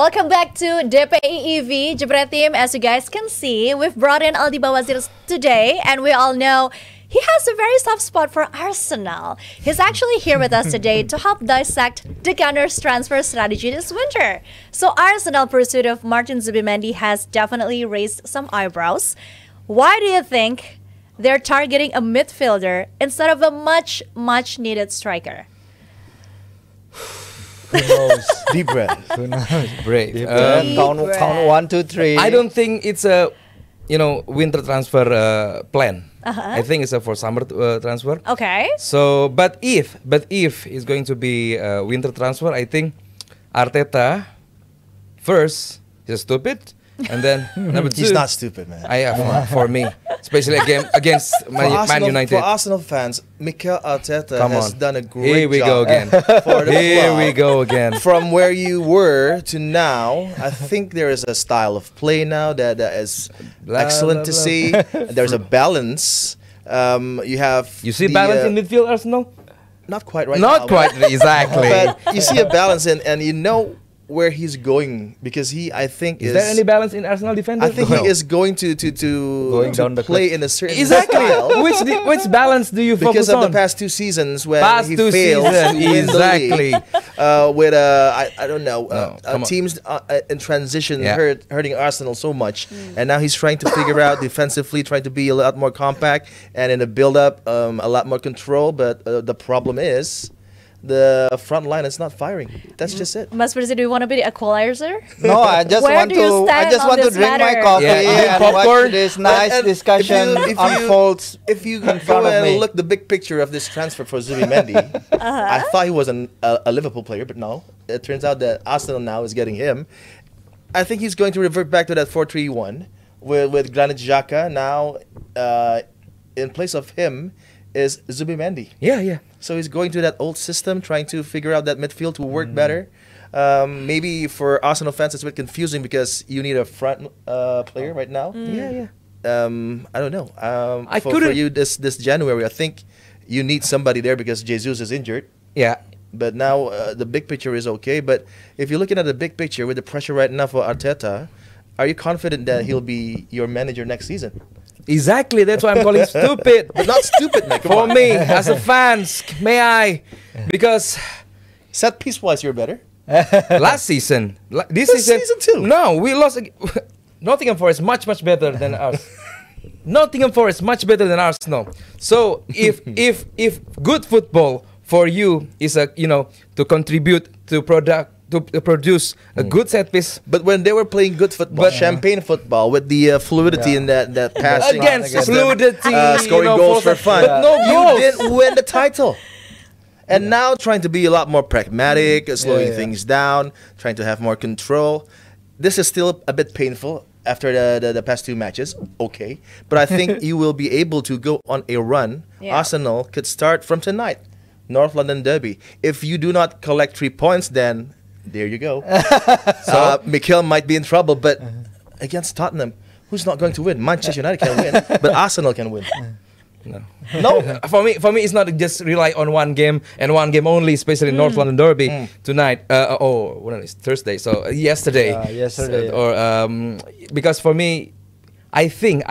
Welcome back to DPI EV Jebret Team. As you guys can see, we've brought in Aldi Bawazir today, and we all know he has a very soft spot for Arsenal. He's actually here with us today to help dissect the Gunners' transfer strategy this winter. So Arsenal pursuit of Martin Zibumendi has definitely raised some eyebrows. Why do you think they're targeting a midfielder instead of a much needed striker? Who knows? Deep breath. Who knows? Brave. Deep Count breath. 1, 2, 3. I don't think it's a winter transfer plan. I think it's a for summer transfer. Okay. So, but if it's going to be a winter transfer, I think Arteta first is stupid, and then number two. He's not stupid, man. For me, especially against Man United. For Arsenal fans, Mikel Arteta has done a great Here we job. go again. For the Here club. we go again. From where you were to now, I think there is a style of play now that is excellent to see. There's a balance. You see balance in midfield, Arsenal? Not quite right Not now. quite exactly. But you see a balance and you know where he's going, because I think is there any balance in Arsenal defender? I think he is going to down the play in a certain exactly. style. Which balance do you Because focus of on? the past two seasons when he two failed to seasons, win exactly. the league, with I don't know, come on. teams in transition Yeah. hurting Arsenal so much, and now he's trying to figure out defensively, trying to be a lot more compact, and in the build-up, a lot more control. But the problem is, the front line is not firing. That's just it. Mas Persi, do you want to be the equalizer? No, I just Where want do you to. I stand just on want to this drink my matter? coffee Yeah, and popcorn. watch this nice And discussion if you- unfolds. If you in go front of and me. look the big picture of this transfer for Zibumendi, I thought he was a Liverpool player, but no. It turns out that Arsenal now is getting him. I think he's going to revert back to that 4-3-1 with Granit Xhaka now. In place of him is Zibumendi. Yeah. So he's going to that old system, trying to figure out that midfield to work better. Maybe for Arsenal fans, it's a bit confusing because you need a front player right now. Yeah. I don't know. For couldn't- you this January, I think you need somebody there because Jesus is injured. Yeah. But now the big picture is okay. But if you're looking at the big picture with the pressure right now for Arteta, are you confident that he'll be your manager next season? Exactly. That's why I'm calling stupid. But not stupid, man. Come For on. me, as a fan, may I? Because Set piece wise, you're better. last season, this season too. No, we lost. Nottingham Forest much better than us. Nottingham Forest much better than Arsenal. So if good football for you is to contribute to produce a good set piece. But when they were playing good football, champagne football, with the fluidity in that passing Against system, fluidity, scoring goals for fun, but no you goals. didn't win the title. And now trying to be a lot more pragmatic, slowing things down, trying to have more control. This is still a bit painful after the past two matches. Okay, but I think you will be able to go on a run. Yeah. Arsenal could start from tonight, North London Derby. If you do not collect 3 points, then there you go. So Mikel might be in trouble, but against Tottenham, who's not going to win? Manchester United can win, but Arsenal can win. No. For me, it's not just rely on one game and one game only, especially North London Derby tonight. When is Thursday? So yesterday. Yesterday. Because for me, I think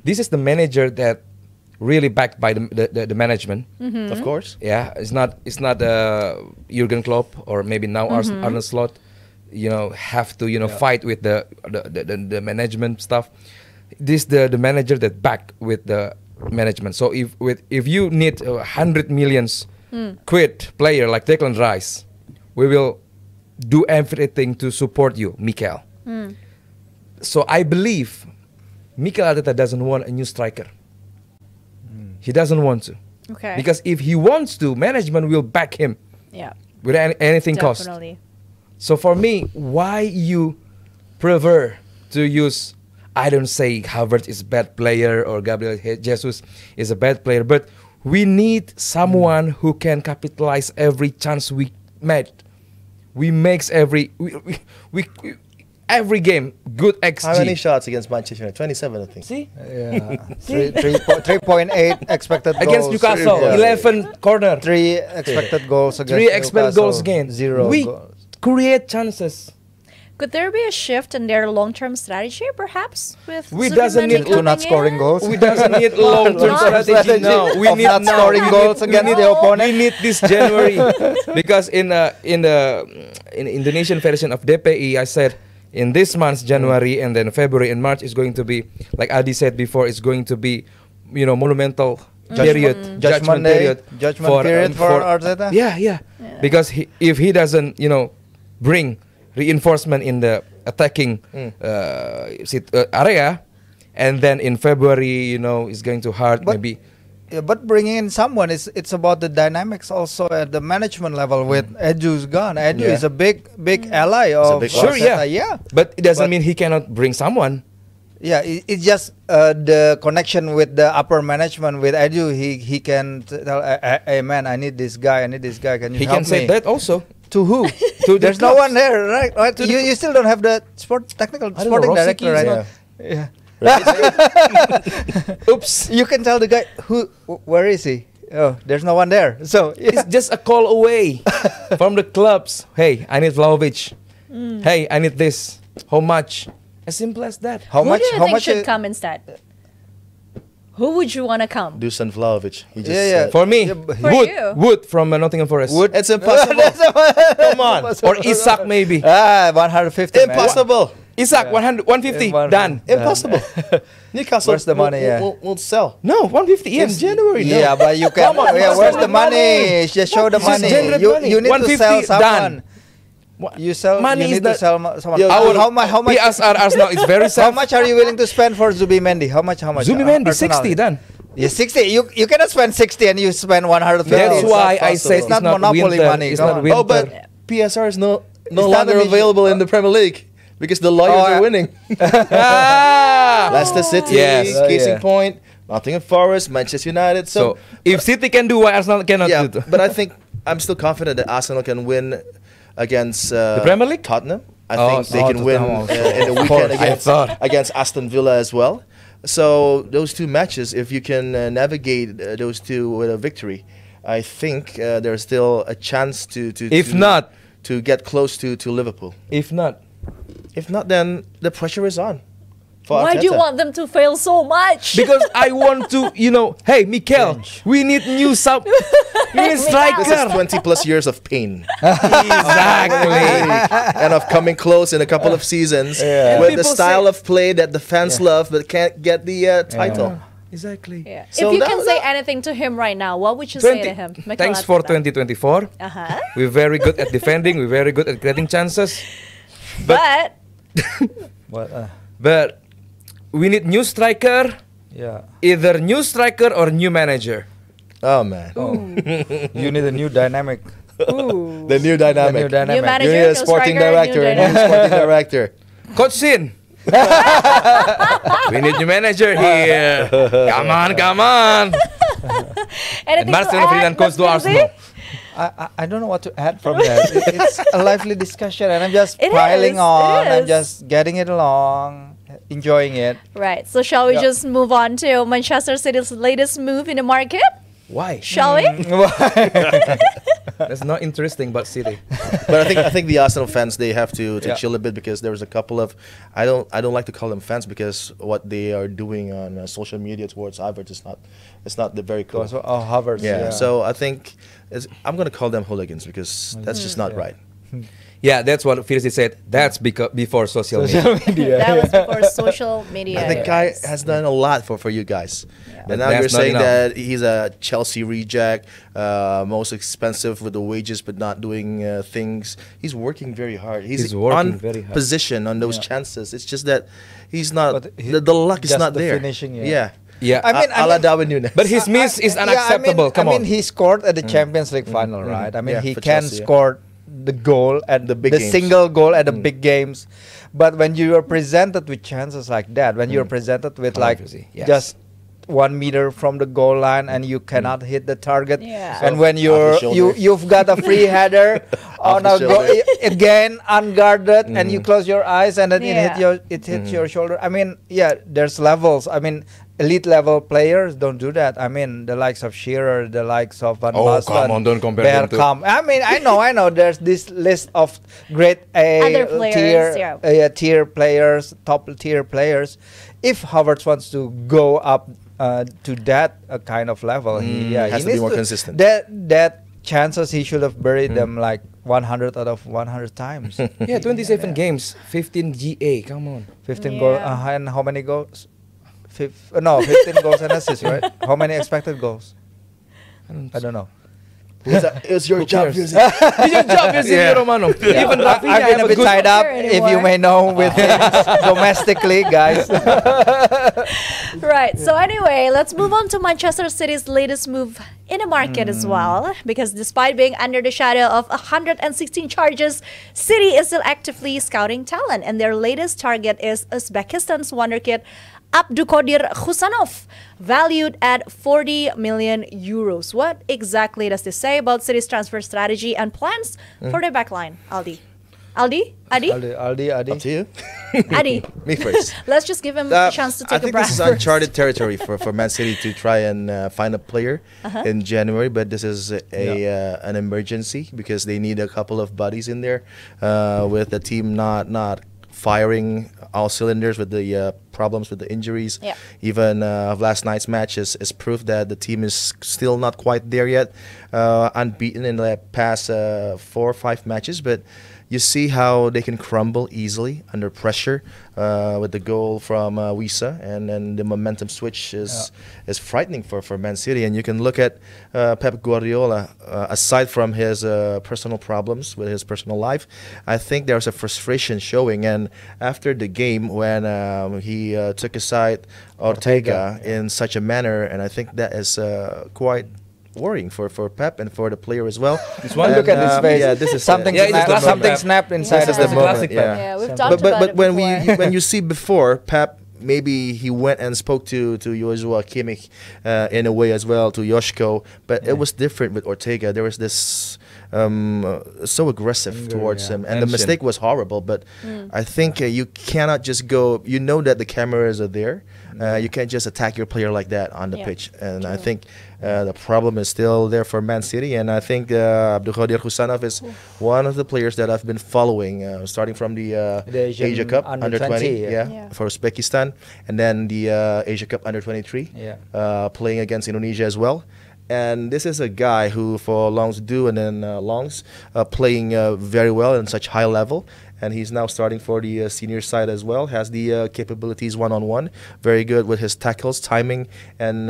this is the manager that really backed by the management. Of course. Yeah, it's not Jurgen Klopp or maybe now Arne Slot. Have to fight with the management stuff. This the manager that back with the management. So if you need 100 millions quid player like Declan Rice, we will do everything to support you, Mikel. So I believe Mikel Arteta doesn't want a new striker. He doesn't want to. Okay. Because if he wants to, management will back him. Yeah. With anything cost. Definitely. So for me, why you prefer to use? I don't say Havertz is a bad player or Gabriel Jesus is a bad player, but we need someone who can capitalize every chance we made. We makes every game good XG. How many shots against Manchester United? 27, I think. See? Yeah. 3.8 expected goals. Against Newcastle, Yeah. 11 corner. 3 expected goals against 3 expected Newcastle, goals again. 0 We goals. create chances. Could there be a shift in their long-term strategy, perhaps, with We doesn't Zubimendi need to To not coming scoring in? goals. We doesn't need long-term Not strategy now. We of need not now. scoring goals against the opponent. We need this January because in the Indonesian version of DPI, I said in this month January and then February and March is going to be, like Adi said before, it's going to be, monumental period, Judgment period for Arteta. Yeah. Because if he doesn't, bring reinforcement in the attacking area, and then in February, it's going to hard But- maybe. Yeah, but bringing in someone it's about the dynamics also at the management level. With Edu's gone, Edu Yeah. is a big ally of big Sure, Arteta. yeah. But it doesn't But- mean he cannot bring someone. Yeah, it's just the connection with the upper management with Edu. He can tell, hey man, I need this guy. Can you He help can say me? that also. To who? To the There's no clubs. one there, right? You still don't have the I don't know, sporting Rosicky director, is right? not- Yeah. Oops. You can tell the guy where is he? Oh, there's no one there. So It's just a call away from the clubs. Hey, I need Vlahovic. Hey, I need this. How much? As simple as that. how Who much? do you How think much? should come instead? Who would you want to come? Dusan Vlahovic. He just Yeah. said- For me, Yeah, For you. Wood from Nottingham Forest. Wood. It's impossible. Come on. Or Isak maybe. 150. man. Impossible. Isak, 100, 150, Yeah, done. Impossible. Newcastle Where's the money, yeah. won't sell. No, 150 in January. No. Yeah, but you can. Come on, Yeah, just where's spend the money? Just show the Just money. generate money. You need to 150 sell someone. done. You sell. Money you is need to not- sell someone. Yeah, How much? How much? PSR Arsenal is very How safe. much are you willing to spend for Zubimendi? How much? Zubimendi, Arsenal. 60, done. Yeah, 60. You cannot spend 60 and you spend 150. That's it's why not I say possible. It's not monopoly winter. money, It's come not on. winter. Oh, but PSR is no not longer an issue. available in the Premier League because the lawyers Oh, are winning. Ah! Leicester City, Yes. case in Yeah. point, Nottingham Forest, Manchester United. So if City can do what Arsenal cannot yeah, do. but I think I'm still confident that Arsenal can win against the Premier League? Tottenham. I Oh, think they can win Tottenham also. in the Of weekend course. against Aston Villa as well. So those two matches, if you can navigate those two with a victory, I think there's still a chance to If not, to get close to Liverpool. if not, If not, then the pressure is on. For Why do you Arteta. want them to fail so much? because I want to, hey, Mikel, we need new sub, we need This is striker. 20 plus years of pain Exactly. and of coming close in a couple of seasons Yeah. with the People style say- of play that the fans love but can't get the title. Exactly. Yeah. So if you that- can say anything to him right now, what would you say to him? Mikel Thanks for Arteta. 2024. Uh-huh. We're very good at defending. We're very good at creating chances. But What? But we need new striker, Yeah. either new striker or new manager. Oh man, You need a new dynamic. ooh. the new dynamic. The new New dynamic. manager, You need a new sporting striker, director. new A new dynamic. sporting director. Coach Sin. We need new manager here. Come on, come on. And Anything to Marcelo add, Ferdinand coach to Mas Firzi? Arsenal. I don't know what to add from that. It's a lively discussion, and I'm just It piling is, on. it I'm is. just getting it along, enjoying it. Right. So shall we Yeah. just move on to Manchester City's latest move in the market? Why? Shall we? That's not interesting, but City. But I think the Arsenal fans, they have to Yeah. chill a bit because there was a couple of I don't like to call them fans because what they are doing on social media towards Havertz is not the very cool. Also, Havertz. Yeah. So I think I'm gonna call them hooligans because that's just not Yeah. right. Yeah, that's what Firzi said. That's before social media. social media. That was before social media. I think Kai has done a lot for you guys. But And now that's you're not saying enough. that he's a Chelsea reject, most expensive with the wages, but not doing things. He's working very hard. He's working on very hard. position on those Yeah. chances. It's just that he's not. But he- The luck is just not the there. finishing, yeah. Yeah. Yeah. I mean, a la Darwin Núñez. But his miss is unacceptable. I Come mean, on. he scored at the Champions League final, right? I mean, Yeah, he for can Chelsea, yeah. score the goal at The big games. single goal at the big games. But when you are presented with chances like that, when you're presented with like Obviously, yes. just 1 meter from the goal line and you cannot hit the target, Yeah. and when Off the you've got a free header on Off a the goal shoulder. again unguarded, and you close your eyes and then Yeah. it hits your shoulder. I mean, yeah, there's levels. I mean, elite level players don't do that. I mean, the likes of Shearer, the likes of Van Oh, Basten, come on, don't compare them to- Bergkamp. I mean, I know. There's this list of great Other players, tier players, top tier players. If Havertz wants to go up to that kind of level, he has to be needs more consistent. That chances he should have buried them like 100 out of 100 times. Yeah, 27 games, 15 GA. Come on. 15 Yeah. goals, and how many goals? 15 goals and assists, right? How many expected goals? I don't know. It's your Who job. cares? It's your job, you see, Romano. Even Rafinha I've been have a bit good- tied up, Not if you anymore. may know, with things domestically, guys. Right. So anyway, let's move on to Manchester City's latest move in the market as well. Because despite being under the shadow of 116 charges, City is still actively scouting talent, and their latest target is Uzbekistan's Wonderkid Abdulkadir Khusanov, valued at 40 million euros. What exactly does this say about City's transfer strategy and plans for the backline, Aldi? Adi? Up to you. Adi. Me first. Let's just give him a chance to I take a think breath this is first. uncharted territory for Man City to try and find a player in January, but this is an emergency because they need a couple of buddies in there with the team not firing all cylinders with the problems with the injuries. Yeah. Even last night's match is proof that the team is still not quite there yet, unbeaten in the past 4 or 5 matches, but you see how they can crumble easily under pressure with the goal from Wisa, and then the momentum switch is frightening for Man City. And you can look at Pep Guardiola, aside from his personal problems with his personal life, I think there's a frustration showing. And after the game, when he took aside Ortega in such a manner, and I think that is quite worrying for Pep and for the player as well. Look at his face. Yeah, this is something. Yeah, it's a classic Something Pep. snapped inside. This is of the him. moment. classic Pep. Yeah. Yeah, we've But- talked about But it when before. when you see before Pep, maybe he went and spoke to Joshua Kimmich in a way as well, to Joshko, but it was different with Ortega. There was this so aggressive towards him, and the Tension. mistake was horrible. But I think you cannot just go. You know that the cameras are there. You can't just attack your player like that on the Yeah. pitch. And I think the problem is still there for Man City. And I think Abdulkadir Khusanov is one of the players that I've been following, starting from the Asian Asia Cup under 20, 20, Yeah. for Uzbekistan, and then the Asia Cup under 23, playing against Indonesia as well. And this is a guy who, for Longs do and then Longs, playing very well in such high level. And he's now starting for the senior side as well. Has the capabilities one-on-one. Very good with his tackles, timing, and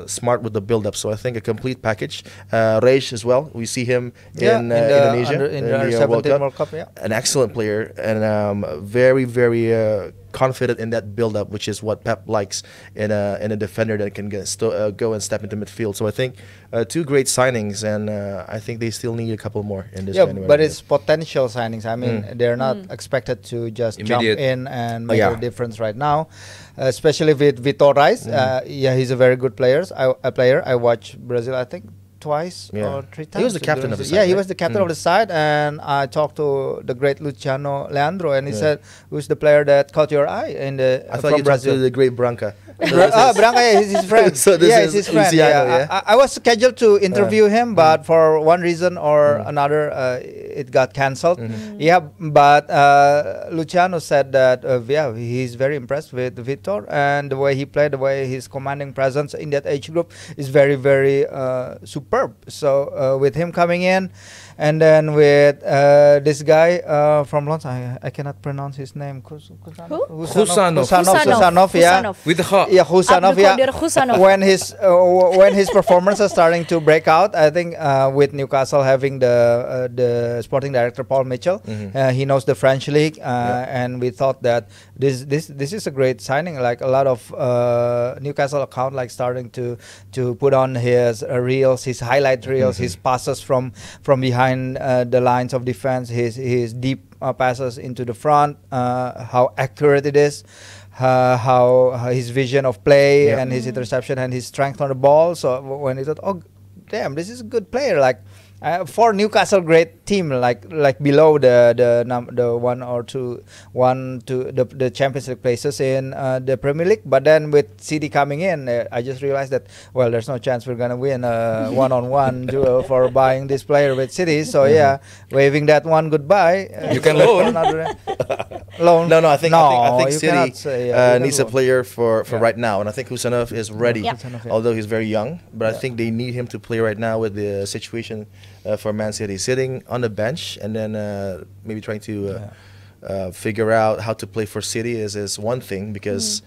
smart with the build-up. So I think a complete package. Reish as well. We see him in Indonesia in the under 17 World Cup. Yeah. An excellent player and very, very confident in that build-up, which is what Pep likes in a defender that can go and step into midfield. So I think 2 great signings, and I think they still need a couple more in this January. But it's potential signings. I mean, they're not expected to just Immediate. jump in and make Yeah. a difference right now, especially with Vitor Reis. He's a very good player. I watched Brazil, I think, twice Yeah. or 3 times. He was the captain of the side, Yeah, he right? was the captain of the side, and I talked to the great Luciano Leandro, and he said, "Who's the player that caught your eye in the I thought from you talked Brazil?" to the great Branca. Branca, yeah, he's his friend. So this yeah, is he's his friend. Luciano, Yeah, yeah? I was scheduled to interview him, but for one reason or another, it got cancelled. Yeah, but Luciano said that he's very impressed with Vitor, and the way he played, the way his commanding presence in that age group is very, very superb. So with him coming in, and then with this guy from London, I cannot pronounce his name. Who? Khusanov, yeah. Khusanov. With the heart. Yeah, Khusanov, yeah. Abdulkadir Khusanov. When his performance is starting to break out, I think with Newcastle having the sporting director Paul Mitchell, he knows the French league, and we thought that this is a great signing. Like a lot of Newcastle account like starting to put on his reels, his highlight reels, his passes from behind the lines of defense, his deep passes into the front, how accurate it is. How his vision of play and his interception and his strength on the ball. So when he thought, oh, damn, this is a good player. Like For Newcastle, great team like below the one or two the Champions League places in the Premier League. But then with City coming in, I just realized that there's no chance we're gonna win a one-on-one duel for buying this player with City. So yeah, waving that one goodbye. You can loan. Loan? No, I think you City cannot say, needs a player for right now, and I think Husanov is ready. Yep. Although he's very young, but I think they need him to play right now with the situation for Man City, sitting on the bench and then maybe trying to figure out how to play for City is one thing, because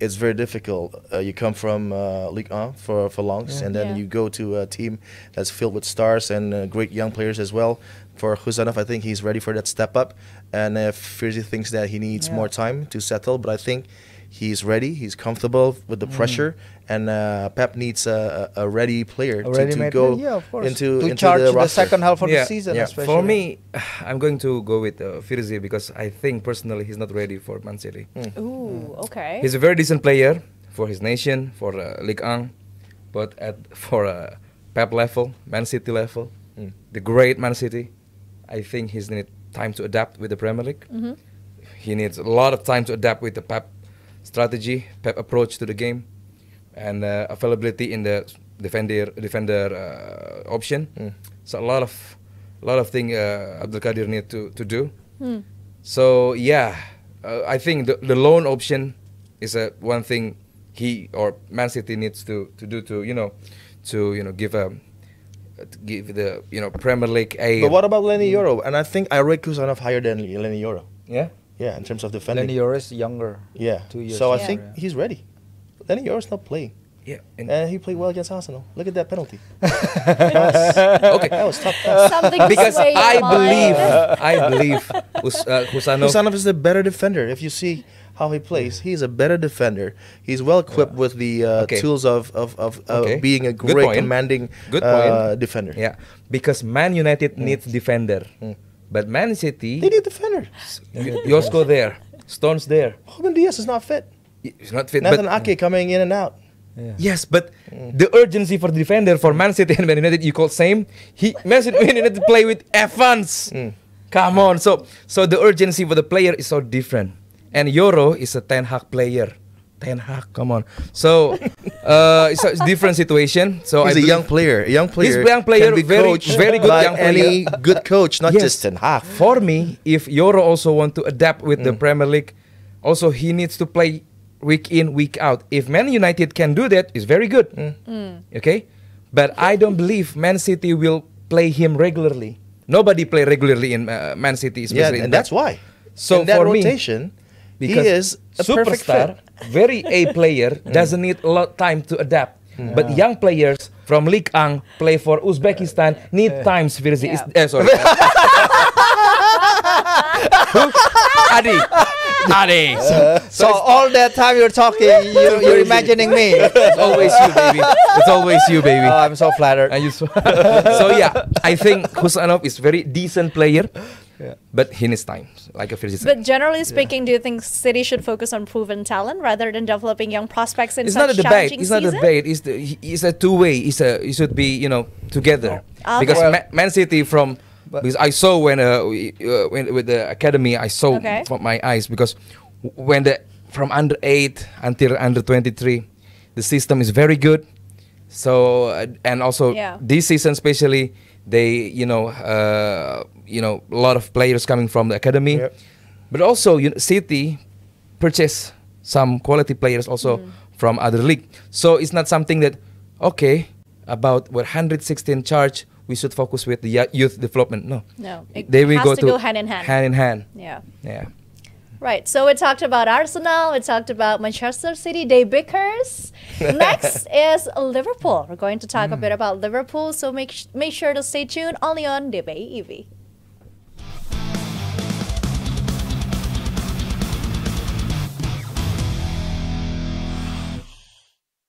it's very difficult. You come from Ligue 1 for Longs, and then you go to a team that's filled with stars and great young players as well. For Husanov, I think he's ready for that step up, and if Firzi thinks that he needs more time to settle, but I think he's ready, he's comfortable with the pressure, and Pep needs a ready player to go into charge the the second half of the season. Especially. For me, I'm going to go with Firzi, because I think personally he's not ready for Man City. Ooh, okay. He's a very decent player for his nation, for Ligue 1, but for Pep level, Man City level, the great Man City, I think he's need time to adapt with the Premier League. He needs a lot of time to adapt with the Pep strategy, Pep approach to the game, and availability in the defender option. So a lot of things Abdelkadir need to do. So yeah, I think the loan option is one thing he or Man City needs to do to give the Premier League a. But what about Lenny Yoro? And I think I rate Kusanov higher than Lenny Yoro. Yeah. Yeah, in terms of defending. Lenny Yoro is younger. Yeah. 2 years. So I think he's ready. Lenny Yoro's not playing. Yeah. And he played well against Arsenal. Look at that penalty. Okay. That was tough. Something to Because sway your I believe Husanov. Kusanov is the better defender. If you see how he plays, he's a better defender. He's well equipped with the tools of being a great commanding defender. Yeah, because Man United needs defender, but Man City They need defender. Josko there, Stones there. Ruben Diaz is not fit. He's not fit. Nathan But Ake coming in and out. yes, but the urgency for the defender for Man City and Man United, you call same. Man United play with Evans. Come on, so the urgency for the player is so different. And Yoro is a Ten Hag player. Ten Hag, come on. So it's a different situation. So He's a young player. A young player. He's a young player, can be very coached good by young player. any good coach, not Yes. just Ten Hag. For me, if Yoro also want to adapt with the Premier League, also he needs to play week in, week out. If Man United can do that, it's very good. Okay? But I don't believe Man City will play him regularly. Nobody play regularly in Man City, especially and in that's why. So in that for rotation, me, he is a perfect superstar, fit. very A player, doesn't need a lot time to adapt. But young players from Ligue 1 play for Uzbekistan need times. Firzi. Sorry. Adi. So all that time you're talking, you're imagining me. It's always you, baby. It's always you, baby. Oh, I'm so flattered. And so yeah, I think Husanov is very decent player, but he needs time, like a Firzi said. But generally speaking, do you think City should focus on proven talent rather than developing young prospects in It's such not a debate. challenging It's not a season? debate. It's a two-way. It should be together. Okay. Because Well- Man City because I saw when with the academy, I saw from my eyes, because when from under 8 until under 23, the system is very good. So and also this season especially, they a lot of players coming from the academy, but also City purchase some quality players also from other league. So it's not something that about 116 charge, we should focus with the youth development. No, They will go hand in hand. Hand in hand. Yeah. Right. So we talked about Arsenal. We talked about Manchester City. They bickers. Next is Liverpool. We're going to talk a bit about Liverpool. So make sure to stay tuned only on DPI EV.